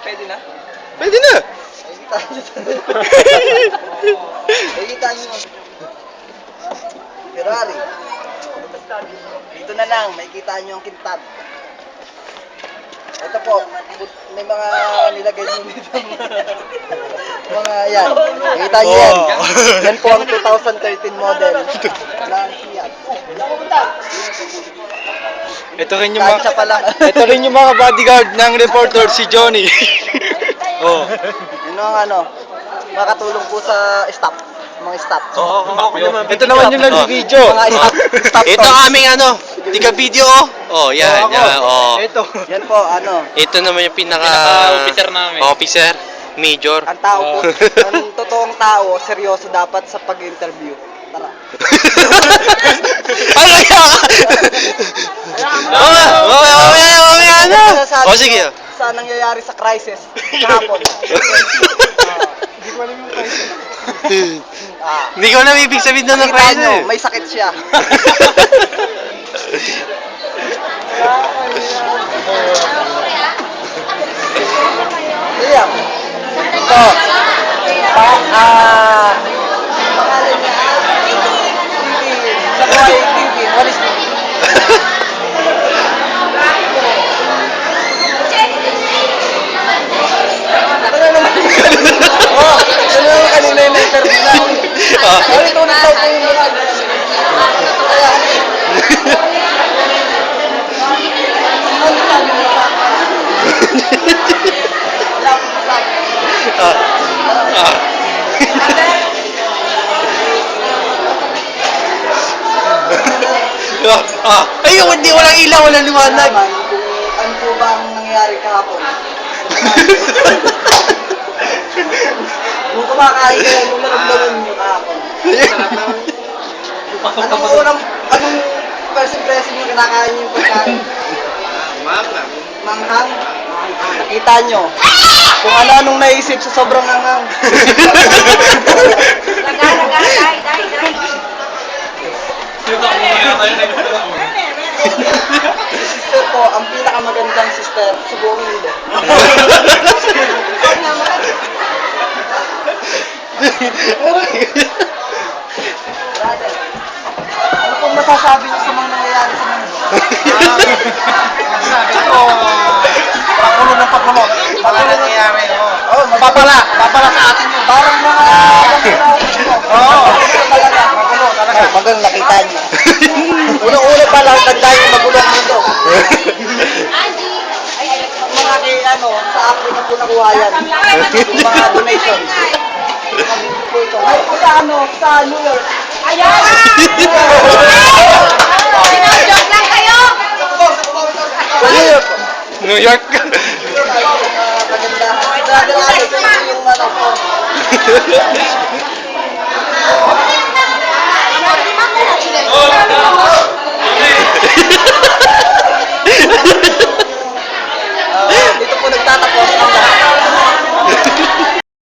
Pwede na? Pwede na! Nakikita nyo. Ferrari. Dito na lang, makikita nyo ang kintab. Ito po, may mga nilagay din dito. Mga yan. Nakikita nyo yan. Yan po ang 2013 model. Lang Fiat. Ito rin yung Tansya pa lang. ito rin yung mga bodyguard ng reporter si Johnny. Oh. Yun ang ano, makatulong po sa staff. Mga staff. Ako naman. Ito naman yung nag-video. Mga staff. Ito aming ano, tiga video oh. Oh, yan, yan. Oh. Ito. Yan po, ano. Ito naman yung Pinaka-officer namin. Officer, major. Ang tao po, ang totoong tao, seryoso dapat sa pag-interview. Tara. Ano kaya? Mamaya na. O sige. Sa nangyayari sa crisis kahapon. Hindi ko alam yung crisis. Hindi ko alam ibig sabihin doon ng Nakita nyo, crisis. may sakit siya. Iya. Ito. Pangalan niya. Sa buhay, Tintin. What is Tintin? Oh, ano yung kanina yung interview na? Oh, ito na daw po yung vlog. Kaya, ano sabi mo sa wala po masabi. Ayun, hindi walang ilaw, walang liwanag. Naman, kung ano po ba ang nangyayari kahapon? Kung kumakain kayo, kung naramdaman nyo kahapon. Anong first impression yung kinakain yung pagkain? Manghang. Nakita nyo. Kung ano-anong naisip sa sobrang hanghang. Sister po, ang pinakamagandang sister sa buong mundo. Brother, ano pong masasabi niyo sa mga nangyayari sa mundo? Sabi ko, pakulo ng pakulo. Mga nangyayari, Oh, Papala sa atin yun. parang mga Oo. talaga. Magulo talaga. Magulo nakita niyo. Unang-una pa lang, tandaan yung magulo ang mundo. Mga kay ano, sa Africa po nakuha yan. Yung mga donation. Po ito. Ay, sa ano, sa New York. Ayan! Joke lang kayo! Sa New York. New York. Kagandahan. Brother Alex, yung ano po.